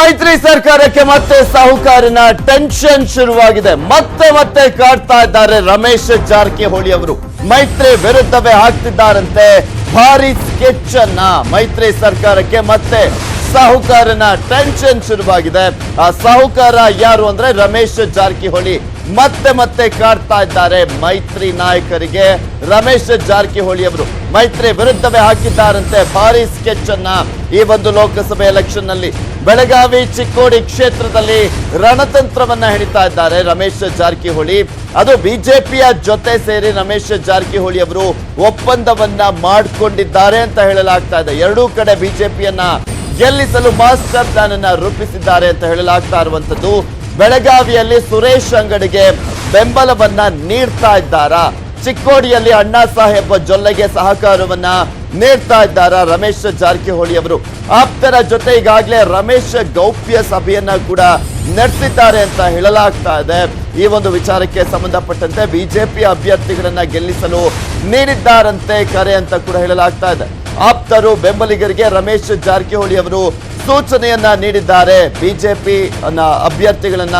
ಮೈತ್ರಿ ಸರ್ಕಾರಕ್ಕೆ ಮತ್ತೆ ಸಾಹುಕಾರನ ಟೆನ್ಷನ್ ಶುರುವಾಗಿದೆ. ಮತ್ತೆ ಕಾಡ್ತಾ ಇದ್ದಾರೆ ರಮೇಶ್ ಜಾರಕಿಹೊಳಿ ಅವರು. ಮೈತ್ರಿ ವಿರುದ್ಧವೇ ಹಾಕ್ತಿದ್ದಾರಂತೆ ಭಾರಿ ಸ್ಕೆಚ್ ಅನ್ನ. ಮೈತ್ರಿ ಸರ್ಕಾರಕ್ಕೆ ಮತ್ತೆ ಸಾಹುಕಾರನ ಟೆನ್ಷನ್ ಶುರುವಾಗಿದೆ. ಆ ಸಾಹುಕಾರ ಯಾರು ಅಂದ್ರೆ ರಮೇಶ್ ಜಾರಕಿಹೊಳಿ. ಮತ್ತೆ ಕಾಡ್ತಾ ಇದ್ದಾರೆ ಮೈತ್ರಿ ನಾಯಕರಿಗೆ. ರಮೇಶ್ ಜಾರಕಿಹೊಳಿ ಅವರು ಮೈತ್ರಿ ವಿರುದ್ಧವೇ ಹಾಕಿದ್ದಾರಂತೆ ಭಾರಿ ಸ್ಕೆಚ್ ಅನ್ನ. ಈ ಒಂದು ಲೋಕಸಭೆ ಎಲೆಕ್ಷನ್ ನಲ್ಲಿ ಬೆಳಗಾವಿ ಚಿಕ್ಕೋಡಿ ಕ್ಷೇತ್ರದಲ್ಲಿ ರಣತಂತ್ರವನ್ನ ಹೆಣಿತಾ ಇದ್ದಾರೆ ರಮೇಶ್ ಜಾರಕಿಹೊಳಿ. ಅದು ಬಿಜೆಪಿಯ ಜೊತೆ ಸೇರಿ ರಮೇಶ್ ಜಾರಕಿಹೊಳಿ ಅವರು ಒಪ್ಪಂದವನ್ನ ಮಾಡಿಕೊಂಡಿದ್ದಾರೆ ಅಂತ ಹೇಳಲಾಗ್ತಾ ಇದೆ. ಎರಡೂ ಕಡೆ ಬಿಜೆಪಿಯನ್ನ ಗೆಲ್ಲಿಸಲು ಮಾಸ್ಟರ್ ಪ್ಲಾನ್ ಅನ್ನ ರೂಪಿಸಿದ್ದಾರೆ ಅಂತ ಹೇಳಲಾಗ್ತಾ ಇರುವಂತದ್ದು. ಬೆಳಗಾವಿಯಲ್ಲಿ ಸುರೇಶ್ ಅಂಗಡಿಗೆ ಬೆಂಬಲವನ್ನ ನೀಡ್ತಾ ಇದ್ದಾರಾ, ಚಿಕ್ಕೋಡಿಯಲ್ಲಿ ಅಣ್ಣಾ ಸಾಹೇಬ್ ಜೊಲ್ಲೆಗೆ ಸಹಕಾರವನ್ನ ನೀಡ್ತಾ ಇದ್ದಾರಾ ರಮೇಶ್ ಜಾರಕಿಹೊಳಿ ಅವರು. ಆಪ್ತರ ಜೊತೆ ಈಗಾಗಲೇ ರಮೇಶ್ ಗೌಪ್ಯ ಸಭೆಯನ್ನ ಕೂಡ ನಡೆಸಿದ್ದಾರೆ ಅಂತ ಹೇಳಲಾಗ್ತಾ ಇದೆ. ಈ ಒಂದು ವಿಚಾರಕ್ಕೆ ಸಂಬಂಧಪಟ್ಟಂತೆ ಬಿಜೆಪಿ ಅಭ್ಯರ್ಥಿಗಳನ್ನ ಗೆಲ್ಲಿಸಲು ನೀಡಿದ್ದಾರಂತೆ ಕರೆ ಅಂತ ಕೂಡ ಹೇಳಲಾಗ್ತಾ ಇದೆ. ಆಪ್ತರು ಬೆಂಬಲಿಗರಿಗೆ ರಮೇಶ್ ಜಾರಕಿಹೊಳಿ ಅವರು ಸೂಚನೆಯನ್ನ ನೀಡಿದ್ದಾರೆ. ಬಿಜೆಪಿ ಅಭ್ಯರ್ಥಿಗಳನ್ನ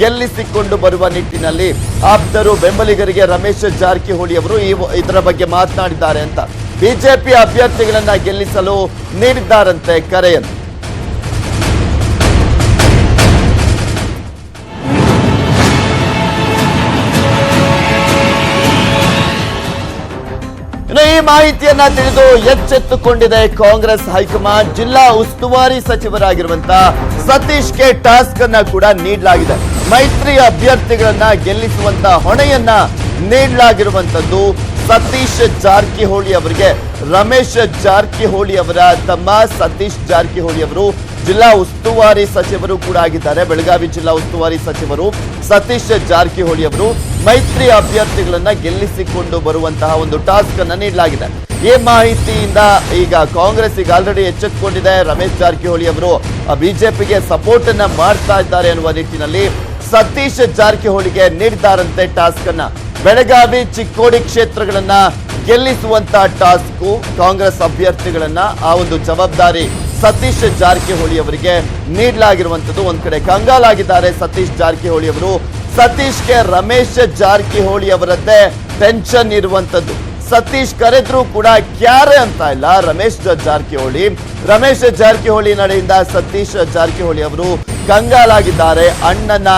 ಗೆಲ್ಲಿಸಿಕೊಂಡು ಬರುವ ನಿಟ್ಟಿನಲ್ಲಿ ಆಪ್ತರು ಬೆಂಬಲಿಗರಿಗೆ ರಮೇಶ್ ಜಾರಕಿಹೊಳಿ ಅವರು ಇದರ ಬಗ್ಗೆ ಮಾತನಾಡಿದ್ದಾರೆ ಅಂತ. ಬಿಜೆಪಿ ಅಭ್ಯರ್ಥಿಗಳನ್ನ ಗೆಲ್ಲಿಸಲು ನೀಡಿದ್ದಾರಂತೆ ಕರೆಯನ್ನು. ಈ ಮಾಹಿತಿಯನ್ನ ತಿಳಿದು ಎಚ್ಚೆತ್ತುಕೊಂಡಿದೆ ಕಾಂಗ್ರೆಸ್ ಹೈಕಮಾಂಡ್. ಜಿಲ್ಲಾ ಉಸ್ತುವಾರಿ ಸಚಿವರಾಗಿರುವಂತಹ ಸತೀಶ್ಗೆ ಟಾಸ್ಕ್ ಅನ್ನ ಕೂಡ ನೀಡಲಾಗಿದೆ. ಮೈತ್ರಿ ಅಭ್ಯರ್ಥಿಗಳನ್ನ ಗೆಲ್ಲಿಸುವಂತ ಹೊಣೆಯನ್ನ ನೀಡಲಾಗಿರುವಂತದ್ದು ಸತೀಶ್ ಜಾರಕಿಹೊಳಿ ಅವರಿಗೆ. ರಮೇಶ್ ಜಾರಕಿಹೊಳಿ ಅವರ ತಮ್ಮ ಸತೀಶ್ ಜಾರಕಿಹೊಳಿ ಅವರು ಜಿಲ್ಲಾ ಉಸ್ತುವಾರಿ ಸಚಿವರು ಕೂಡ ಆಗಿದ್ದಾರೆ. ಬೆಳಗಾವಿ ಜಿಲ್ಲಾ ಉಸ್ತುವಾರಿ ಸಚಿವರು ಸತೀಶ್ ಜಾರಕಿಹೊಳಿ ಅವರು ಮೈತ್ರಿ ಅಭ್ಯರ್ಥಿಗಳನ್ನ ಗೆಲ್ಲಿಸಿಕೊಂಡು ಬರುವಂತಹ ಒಂದು ಟಾಸ್ಕ್ ಅನ್ನ ನೀಡಲಾಗಿದೆ. ಈ ಮಾಹಿತಿಯಿಂದ ಈಗ ಕಾಂಗ್ರೆಸ್ ಈಗ ಆಲ್ರೆಡಿ ಎಚ್ಚೆತ್ತುಕೊಂಡಿದೆ. ರಮೇಶ್ ಜಾರಕಿಹೊಳಿ ಅವರು ಬಿಜೆಪಿಗೆ ಸಪೋರ್ಟ್ ಅನ್ನ ಮಾಡ್ತಾ ಇದ್ದಾರೆ ಅನ್ನುವ ನಿಟ್ಟಿನಲ್ಲಿ ಸತೀಶ್ ಜಾರಕಿಹೊಳಿಗೆ ನೀಡಿದ್ದಾರಂತೆ ಟಾಸ್ಕ್ ಅನ್ನ. ಬೆಳಗಾವಿ ಚಿಕ್ಕೋಡಿ ಕ್ಷೇತ್ರಗಳನ್ನ ಗೆಲ್ಲಿಸುವಂತ ಟಾಸ್ಕ್ ಕಾಂಗ್ರೆಸ್ ಅಭ್ಯರ್ಥಿಗಳನ್ನ ಆ ಒಂದು ಜವಾಬ್ದಾರಿ ಸತೀಶ್ ಜಾರಕಿಹೊಳಿ ಅವರಿಗೆ ನೀಡಲಾಗಿರುವಂತದ್ದು. ಒಂದ್ ಕಡೆ ಕಂಗಾಲಾಗಿದ್ದಾರೆ ಸತೀಶ್ ಜಾರಕಿಹೊಳಿ ಅವರು. ಸತೀಶ್ಗೆ ರಮೇಶ್ ಜಾರಕಿಹೊಳಿ ಅವರದ್ದೇ ಟೆನ್ಷನ್ ಇರುವಂತದ್ದು. ಸತೀಶ್ ಕರೆದ್ರು ಕೂಡ ಕ್ಯಾರೆ ಅಂತ ಇಲ್ಲ ರಮೇಶ್ ಜಾರಕಿಹೊಳಿ ನಡೆಯಿಂದ ಸತೀಶ್ ಜಾರಕಿಹೊಳಿ ಅವರು ಕಂಗಾಲಾಗಿದ್ದಾರೆ ಅಣ್ಣನ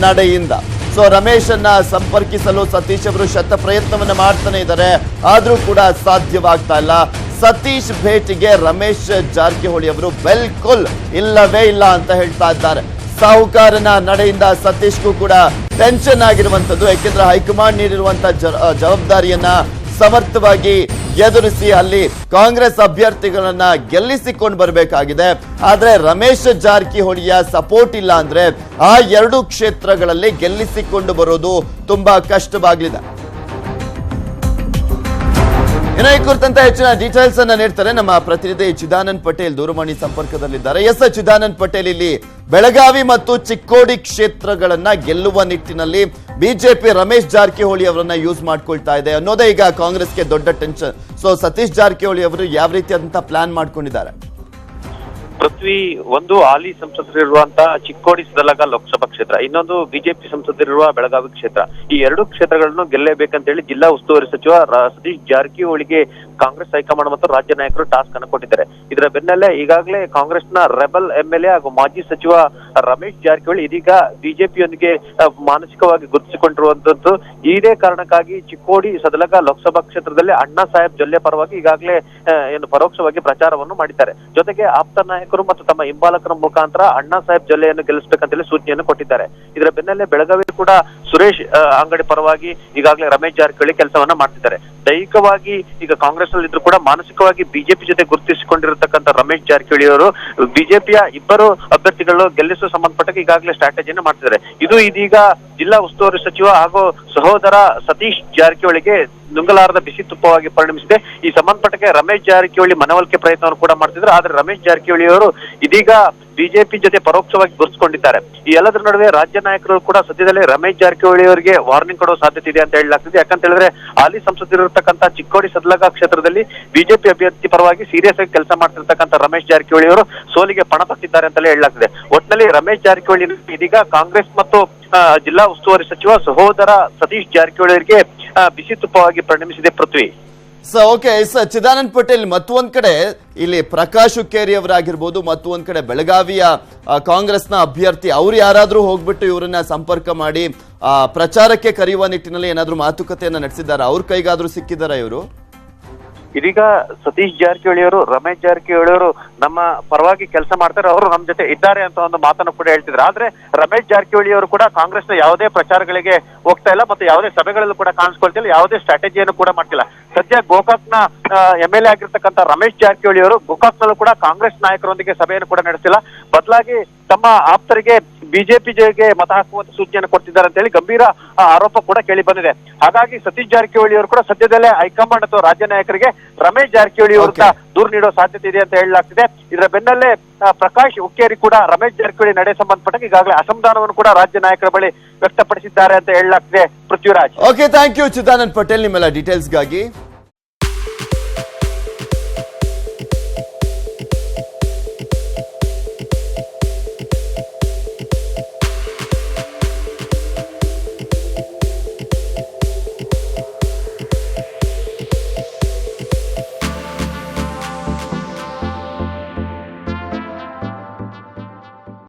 ನಡೆಯಿಂದ. ಸೊ ರಮೇಶನ್ನ ಸಂಪರ್ಕಿಸಲು ಸತೀಶ್ ಅವರು ಶತ ಪ್ರಯತ್ನವನ್ನ ಮಾಡ್ತಾನೆ ಇದ್ದಾರೆ, ಆದ್ರೂ ಕೂಡ ಸಾಧ್ಯವಾಗ್ತಾ ಇಲ್ಲ. ಸತೀಶ್ ಭೇಟಿಗೆ ರಮೇಶ್ ಜಾರಕಿಹೊಳಿ ಅವರು ಬಿಲ್ಕುಲ್ ಇಲ್ಲವೇ ಇಲ್ಲ ಅಂತ ಹೇಳ್ತಾ ಇದ್ದಾರೆ. ಸಾಹುಕಾರನ ನಡೆಯಿಂದ ಸತೀಶ್ಗೂ ಕೂಡ ಟೆನ್ಷನ್ ಆಗಿರುವಂತದ್ದು. ಯಾಕೆಂದ್ರೆ ಹೈಕಮಾಂಡ್ ನೀಡಿರುವಂತಹ ಜವಾಬ್ದಾರಿಯನ್ನ ಸಮರ್ಥವಾಗಿ ಎದುರಿಸಿ ಅಲ್ಲಿ ಕಾಂಗ್ರೆಸ್ ಅಭ್ಯರ್ಥಿಗಳನ್ನ ಗೆಲ್ಲಿಸಿಕೊಂಡು ಬರಬೇಕಾಗಿದೆ. ಆದ್ರೆ ರಮೇಶ್ ಜಾರಕಿಹೊಳಿಯ ಸಪೋರ್ಟ್ ಇಲ್ಲ ಅಂದ್ರೆ ಆ ಎರಡು ಕ್ಷೇತ್ರಗಳಲ್ಲಿ ಗೆಲ್ಲಿಸಿಕೊಂಡು ಬರೋದು ತುಂಬಾ ಕಷ್ಟವಾಗಲಿದೆ. ಇನ್ನು ಈ ಕುರಿತಂತೆ ಹೆಚ್ಚಿನ ಡೀಟೇಲ್ಸ್ ಅನ್ನ ನೀಡ್ತಾರೆ ನಮ್ಮ ಪ್ರತಿನಿಧಿ ಚಿದಾನಂದ್ ಪಟೇಲ್ ದೂರವಾಣಿ ಸಂಪರ್ಕದಲ್ಲಿದ್ದಾರೆ. ಎಸ್ ಚಿದಾನಂದ್ ಪಟೇಲ್, ಇಲ್ಲಿ ಬೆಳಗಾವಿ ಮತ್ತು ಚಿಕ್ಕೋಡಿ ಕ್ಷೇತ್ರಗಳನ್ನ ಗೆಲ್ಲುವ ನಿಟ್ಟಿನಲ್ಲಿ ಬಿಜೆಪಿ ರಮೇಶ್ ಜಾರಕಿಹೊಳಿ ಅವರನ್ನ ಯೂಸ್ ಮಾಡ್ಕೊಳ್ತಾ ಇದೆ ಅನ್ನೋದೇ ಈಗ ಕಾಂಗ್ರೆಸ್ಗೆ ದೊಡ್ಡ ಟೆನ್ಷನ್. ಸೊ ಸತೀಶ್ ಜಾರಕಿಹೊಳಿ ಅವರು ಯಾವ ರೀತಿಯಾದಂತಹ ಪ್ಲಾನ್ ಮಾಡ್ಕೊಂಡಿದ್ದಾರೆ? ಪೃಥ್ವಿ, ಒಂದು ಹಾಲಿ ಸಂಸದರಿರುವಂತಹ ಚಿಕ್ಕೋಡಿ ಸದಲಗ ಲೋಕಸಭಾ ಕ್ಷೇತ್ರ, ಇನ್ನೊಂದು ಬಿಜೆಪಿ ಸಂಸದರಿರುವ ಬೆಳಗಾವಿ ಕ್ಷೇತ್ರ. ಈ ಎರಡು ಕ್ಷೇತ್ರಗಳನ್ನು ಗೆಲ್ಲೇಬೇಕಂತ ಹೇಳಿ ಜಿಲ್ಲಾ ಉಸ್ತುವಾರಿ ಸಚಿವ ಸತೀಶ್ ಜಾರಕಿಹೊಳಿಗೆ ಕಾಂಗ್ರೆಸ್ ಹೈಕಮಾಂಡ್ ಮತ್ತು ರಾಜ್ಯ ನಾಯಕರು ಟಾಸ್ಕ್ ಅನ್ನು ಕೊಟ್ಟಿದ್ದಾರೆ. ಇದರ ಬೆನ್ನಲ್ಲೇ ಈಗಾಗಲೇ ಕಾಂಗ್ರೆಸ್ನ ರೆಬಲ್ ಎಂಎಲ್ಎ ಹಾಗೂ ಮಾಜಿ ಸಚಿವ ರಮೇಶ್ ಜಾರಕಿಹೊಳಿ ಇದೀಗ ಬಿಜೆಪಿಯೊಂದಿಗೆ ಮಾನಸಿಕವಾಗಿ ಗುರುತಿಸಿಕೊಂಡಿರುವಂತದ್ದು. ಇದೇ ಕಾರಣಕ್ಕಾಗಿ ಚಿಕ್ಕೋಡಿ ಸದಲಗ ಲೋಕಸಭಾ ಕ್ಷೇತ್ರದಲ್ಲಿ ಅಣ್ಣಾ ಸಾಹೇಬ್ ಜೊಲ್ಲೆ ಪರವಾಗಿ ಈಗಾಗಲೇ ಪರೋಕ್ಷವಾಗಿ ಪ್ರಚಾರವನ್ನು ಮಾಡಿದ್ದಾರೆ. ಜೊತೆಗೆ ಆಪ್ತ ನಾಯಕರು ಮತ್ತು ತಮ್ಮ ಹಿಂಬಾಲಕರ ಮುಖಾಂತರ ಅಣ್ಣಾ ಸಾಹೇಬ್ ಜೊಲ್ಲೆಯನ್ನು ಗೆಲ್ಲಿಸಬೇಕಂತ ಹೇಳಿ ಸೂಚನೆಯನ್ನು ಕೊಟ್ಟಿದ್ದಾರೆ. ಇದರ ಬೆನ್ನಲ್ಲೇ ಬೆಳಗಾವಿ ಕೂಡ ಸುರೇಶ್ ಅಂಗಡಿ ಪರವಾಗಿ ಈಗಾಗಲೇ ರಮೇಶ್ ಜಾರಕಿಹೊಳಿ ಕೆಲಸವನ್ನ ಮಾಡ್ತಿದ್ದಾರೆ. ದೈಹಿಕವಾಗಿ ಈಗ ಕಾಂಗ್ರೆಸ್ ನಲ್ಲಿ ಇದ್ರು ಕೂಡ ಮಾನಸಿಕವಾಗಿ ಬಿಜೆಪಿ ಜೊತೆ ಗುರುತಿಸಿಕೊಂಡಿರತಕ್ಕಂಥ ರಮೇಶ್ ಜಾರಕಿಹೊಳಿ ಅವರು ಬಿಜೆಪಿಯ ಇಬ್ಬರು ಅಭ್ಯರ್ಥಿಗಳು ಗೆಲ್ಲಿಸುವ ಸಂಬಂಧಪಟ್ಟ ಈಗಾಗಲೇ ಸ್ಟ್ರಾಟಜಿಯನ್ನು ಮಾಡ್ತಿದ್ದಾರೆ. ಇದು ಇದೀಗ ಜಿಲ್ಲಾ ಉಸ್ತುವಾರಿ ಸಚಿವ ಹಾಗೂ ಸಹೋದರ ಸತೀಶ್ ಜಾರಕಿಹೊಳಿಗೆ ನುಂಗಲಾರದ ಬಿಸಿ ತುಪ್ಪವಾಗಿ ಪರಿಣಮಿಸಿದೆ. ಈ ಸಂಬಂಧಪಟ್ಟಕ್ಕೆ ರಮೇಶ್ ಜಾರಕಿಹೊಳಿ ಮನವೊಲಿಕೆ ಪ್ರಯತ್ನವನ್ನು ಕೂಡ ಮಾಡ್ತಿದ್ರು. ಆದ್ರೆ ರಮೇಶ್ ಜಾರಕಿಹೊಳಿ ಅವರು ಇದೀಗ ಬಿಜೆಪಿ ಜೊತೆ ಪರೋಕ್ಷವಾಗಿ ಗುರುತಿಸಿಕೊಂಡಿದ್ದಾರೆ. ಈ ಎಲ್ಲದರ ನಡುವೆ ರಾಜ್ಯ ನಾಯಕರು ಕೂಡ ಸದ್ಯದಲ್ಲೇ ರಮೇಶ್ ಜಾರಕಿಹೊಳಿ ಅವರಿಗೆ ವಾರ್ನಿಂಗ್ ಕೊಡುವ ಸಾಧ್ಯತೆ ಇದೆ ಅಂತ ಹೇಳಲಾಗ್ತಿದೆ. ಯಾಕಂತ ಹೇಳಿದ್ರೆ ಹಾಲಿ ಸಂಸದರಿರತಕ್ಕಂತ ಚಿಕ್ಕೋಡಿ ಸದಲಗ ಕ್ಷೇತ್ರದಲ್ಲಿ ಬಿಜೆಪಿ ಅಭ್ಯರ್ಥಿ ಪರವಾಗಿ ಸೀರಿಯಸ್ ಆಗಿ ಕೆಲಸ ಮಾಡ್ತಿರ್ತಕ್ಕಂಥ ರಮೇಶ್ ಜಾರಕಿಹೊಳಿ ಅವರು ಸೋಲಿಗೆ ಪಣ ತೊಟ್ಟಿದ್ದಾರೆ ಅಂತಲೇ ಹೇಳಲಾಗ್ತಿದೆ. ಒಟ್ಟಿನಲ್ಲಿ ರಮೇಶ್ ಜಾರಕಿಹೊಳಿ ಇದೀಗ ಕಾಂಗ್ರೆಸ್ ಮತ್ತು ಜಿಲ್ಲಾ ಉಸ್ತುವಾರಿ ಸಚಿವ ಸಹೋದರ ಸತೀಶ್ ಜಾರಕಿಹೊಳಿ ಅವರಿಗೆ ಬಿಸಿ ತುಪ್ಪವಾಗಿ ಪರಿಣಮಿಸಿದೆ ಪೃಥ್ವಿ. ಓಕೆ ಚಿದಾನಂದ್ ಪಟೇಲ್, ಮತ್ತೊಂದ್ ಕಡೆ ಇಲ್ಲಿ ಪ್ರಕಾಶ್ ಹುಕ್ಕೇರಿ ಅವರಾಗಿರ್ಬೋದು, ಮತ್ತೊಂದ್ ಕಡೆ ಬೆಳಗಾವಿಯ ಕಾಂಗ್ರೆಸ್ನ ಅಭ್ಯರ್ಥಿ ಅವ್ರು ಯಾರಾದ್ರೂ ಹೋಗ್ಬಿಟ್ಟು ಇವರನ್ನ ಸಂಪರ್ಕ ಮಾಡಿ ಪ್ರಚಾರಕ್ಕೆ ಕರೆಯುವ ನಿಟ್ಟಿನಲ್ಲಿ ಏನಾದ್ರೂ ಮಾತುಕತೆಯನ್ನ ನಡೆಸಿದಾರ? ಅವ್ರ ಕೈಗಾದ್ರೂ ಸಿಕ್ಕಿದಾರ ಇವರು? ಇದೀಗ ಸತೀಶ್ ಜಾರಕಿಹೊಳಿ ಅವರು ರಮೇಶ್ ಜಾರಕಿಹೊಳಿ ಅವರು ನಮ್ಮ ಪರವಾಗಿ ಕೆಲಸ ಮಾಡ್ತಾರೆ, ಅವರು ನಮ್ಮ ಜೊತೆ ಇದ್ದಾರೆ ಅಂತ ಒಂದು ಮಾತನ್ನು ಕೂಡ ಹೇಳ್ತಿದ್ರು. ಆದ್ರೆ ರಮೇಶ್ ಜಾರಕಿಹೊಳಿ ಅವರು ಕೂಡ ಕಾಂಗ್ರೆಸ್ನ ಯಾವುದೇ ಪ್ರಚಾರಗಳಿಗೆ ಹೋಗ್ತಾ ಇಲ್ಲ ಮತ್ತು ಯಾವುದೇ ಸಭೆಗಳಲ್ಲೂ ಕೂಡ ಕಾಣಿಸ್ಕೊಳ್ತಿಲ್ಲ, ಯಾವುದೇ ಸ್ಟ್ರಾಟಜಿಯನ್ನು ಕೂಡ ಮಾಡ್ತಿಲ್ಲ. ಸದ್ಯ ಗೋಕಾಕ್ನ MLA ಆಗಿರ್ತಕ್ಕಂಥ ರಮೇಶ್ ಜಾರಕಿಹೊಳಿ ಅವರು ಗೋಕಾಕ್ನಲ್ಲೂ ಕೂಡ ಕಾಂಗ್ರೆಸ್ ನಾಯಕರೊಂದಿಗೆ ಸಭೆಯನ್ನು ಕೂಡ ನಡೆಸಿಲ್ಲ. ಬದಲಾಗಿ ತಮ್ಮ ಆಪ್ತರಿಗೆ ಬಿಜೆಪಿ ಜೊತೆಗೆ ಮತ ಹಾಕುವಂತ ಸೂಚನೆಯನ್ನು ಕೊಡ್ತಿದ್ದಾರೆ ಅಂತ ಹೇಳಿ ಗಂಭೀರ ಆರೋಪ ಕೂಡ ಕೇಳಿ ಬಂದಿದೆ. ಹಾಗಾಗಿ ಸತೀಶ್ ಜಾರಕಿಹೊಳಿ ಅವರು ಕೂಡ ಸದ್ಯದಲ್ಲೇ ಹೈಕಮಾಂಡ್ ಅಥವಾ ರಾಜ್ಯ ನಾಯಕರಿಗೆ ರಮೇಶ್ ಜಾರಕಿಹೊಳಿ ವಿರುದ್ಧ ದೂರು ನೀಡುವ ಸಾಧ್ಯತೆ ಇದೆ ಅಂತ ಹೇಳಲಾಗ್ತಿದೆ. ಇದರ ಬೆನ್ನಲ್ಲೇ ಪ್ರಕಾಶ್ ಹುಕ್ಕೇರಿ ಕೂಡ ರಮೇಶ್ ಜಾರಕಿಹೊಳಿ ನಡೆ ಸಂಬಂಧಪಟ್ಟ ಈಗಾಗಲೇ ಅಸಮಾಧಾನವನ್ನು ಕೂಡ ರಾಜ್ಯ ನಾಯಕರ ಬಳಿ ವ್ಯಕ್ತಪಡಿಸಿದ್ದಾರೆ ಅಂತ ಹೇಳಲಾಗ್ತಿದೆ. Prithviraj. Okay, thank you Chidanand Patel ನಿಮ್ಮೆಲ್ಲ ಡೀಟೇಲ್ಸ್ಗಾಗಿ.